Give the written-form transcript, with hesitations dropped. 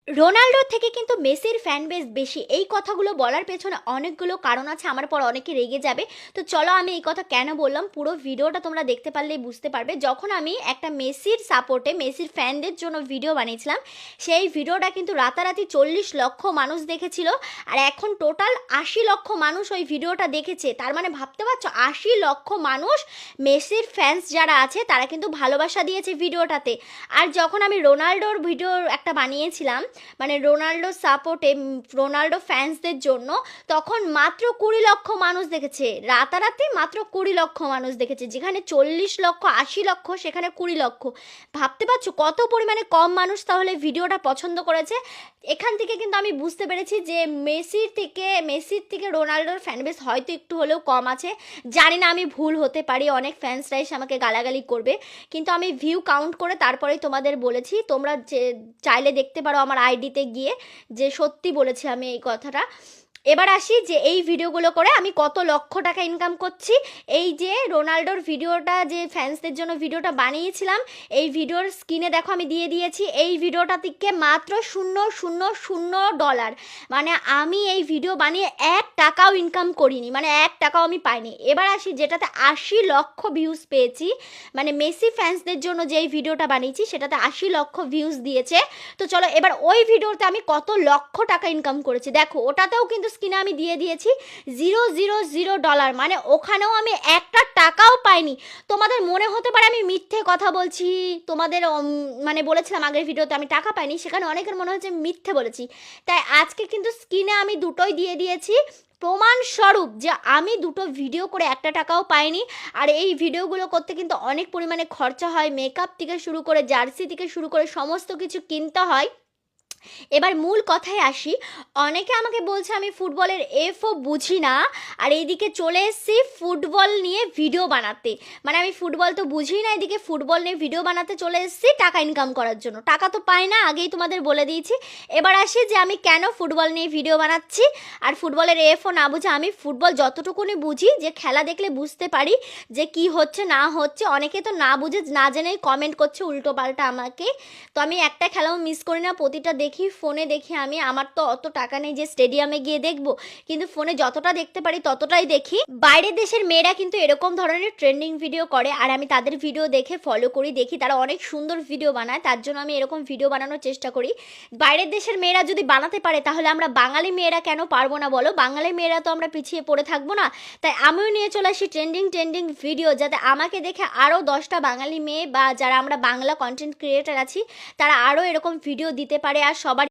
রোনাল্ডোর থেকে কিন্তু মেসির ফ্যান বেস বেশি। এই কথাগুলো বলার পেছনে অনেকগুলো কারণ আছে, আমার পর অনেকে রেগে যাবে। তো চলো আমি এই কথা কেন বললাম পুরো ভিডিওটা তোমরা দেখতে পারলেই বুঝতে পারবে। যখন আমি একটা মেসির সাপোর্টে মেসির ফ্যানদের জন্য ভিডিও বানিয়েছিলাম, সেই ভিডিওটা কিন্তু রাতারাতি 40 লক্ষ মানুষ দেখেছিল, আর এখন টোটাল 80 লক্ষ মানুষ ওই ভিডিওটা দেখেছে। তার মানে ভাবতে পারছো 80 লক্ষ মানুষ মেসির ফ্যান্স যারা আছে তারা কিন্তু ভালোবাসা দিয়েছে ভিডিওটাতে। আর যখন আমি রোনাল্ডোর ভিডিও একটা বানিয়েছিলাম, মানে রোনাল্ডো সাপোর্টে রোনাল্ডো ফ্যান্সদের জন্য, তখন মাত্র 20 লক্ষ মানুষ দেখেছে। রাতারাতি মাত্র 20 লক্ষ মানুষ দেখেছে, যেখানে 40 লক্ষ 80 লক্ষ সেখানে 20 লক্ষ। ভাবতে পারছো কত পরিমাণে কম মানুষ তাহলে ভিডিওটা পছন্দ করেছে। এখান থেকে কিন্তু আমি বুঝতে পেরেছি যে মেসির থেকে রোনাল্ডোর ফ্যানবেস হয়তো একটু হলেও কম আছে। জানি না, আমি ভুল হতে পারি, অনেক ফ্যান্সরা এসে আমাকে গালাগালি করবে, কিন্তু আমি ভিউ কাউন্ট করে তারপরেই তোমাদের বলেছি। তোমরা যে চাইলে দেখতে পারো আমার আইডিতে গিয়ে যে সত্যি বলেছি আমি এই কথাটা। এবার আসি যে এই ভিডিওগুলো করে আমি কত লক্ষ টাকা ইনকাম করছি। এই যে রোনাল্ডোর ভিডিওটা, যে ফ্যান্সদের জন্য ভিডিওটা বানিয়েছিলাম, এই ভিডিওর স্ক্রিনে দেখো আমি দিয়ে দিয়েছি। এই ভিডিওটা থেকে মাত্র $0.00 মানে আমি এই ভিডিও বানিয়ে 1 টাকাও ইনকাম করিনি, মানে 1 টাকাও আমি পাইনি। এবার আসি যেটাতে 80 লক্ষ ভিউজ পেয়েছি, মানে মেসি ফ্যান্সদের জন্য যে এই ভিডিওটা বানিয়েছি সেটাতে 80 লক্ষ ভিউজ দিয়েছে। তো চলো এবার ওই ভিডিওতে আমি কত লক্ষ টাকা ইনকাম করেছি দেখো। ওটাতেও কিন্তু স্ক্রিনে আমি দিয়ে দিয়েছি $0.00, মানে ওখানেও আমি একটা টাকাও পাইনি। তোমাদের মনে হতে পারে আমি মিথ্যে কথা বলছি, তোমাদের মানে বলেছিলাম আগের ভিডিওতে আমি টাকা পাইনি, সেখানে অনেকের মনে হচ্ছে মিথ্যে বলেছি। তাই আজকে কিন্তু স্ক্রিনে আমি দুটোই দিয়ে দিয়েছি প্রমাণস্বরূপ যে আমি দুটো ভিডিও করে একটা টাকাও পাইনি। আর এই ভিডিওগুলো করতে কিন্তু অনেক পরিমাণে খরচা হয়, মেকআপ থেকে শুরু করে জার্সি থেকে শুরু করে সমস্ত কিছু কিনতে হয়। এবার মূল কথায় আসি, অনেকে আমাকে বলছে আমি ফুটবলের এফও বুঝি না, আর এইদিকে চলে এসেছি ফুটবল নিয়ে ভিডিও বানাতে। মানে আমি ফুটবল তো বুঝি না, এদিকে ফুটবল নিয়ে ভিডিও বানাতে চলে এসেছি টাকা ইনকাম করার জন্য। টাকা তো পাই না, আগেই তোমাদের বলে দিয়েছি। এবার আসি যে আমি কেন ফুটবল নিয়ে ভিডিও বানাচ্ছি আর ফুটবলের এফও না বুঝে। আমি ফুটবল যতটুকুনি বুঝি, যে খেলা দেখলে বুঝতে পারি যে কি হচ্ছে না হচ্ছে। অনেকে তো না বুঝে না জেনেই কমেন্ট করছে উল্টো পাল্টা আমাকে। তো আমি একটা খেলাও মিস করি না, প্রতিটা দেখি, ফোনে দেখি আমি। আমার তো অত টাকা নেই যে স্টেডিয়ামে গিয়ে দেখবো, কিন্তু ফোনে যতটা দেখতে পারি ততটাই দেখি। বাইরের দেশের মেয়েরা কিন্তু এরকম ধরনের ট্রেন্ডিং ভিডিও করে, আর আমি তাদের ভিডিও দেখে ফলো করি, দেখি তারা অনেক সুন্দর ভিডিও বানায়, তার জন্য আমি এরকম ভিডিও বানানোর চেষ্টা করি। বাইরের দেশের মেয়েরা যদি বানাতে পারে তাহলে আমরা বাঙালি মেয়েরা কেন পারবো না বলো? বাঙালি মেয়েরা তো আমরা পিছিয়ে পড়ে থাকবো না? তাই আমিও নিয়ে চলে আসি ট্রেন্ডিং ভিডিও, যাতে আমাকে দেখে আরও 10টা বাঙালি মেয়ে বা যারা আমরা বাংলা কন্টেন্ট ক্রিয়েটার আছি তারা আরও এরকম ভিডিও দিতে পারে। আর সবার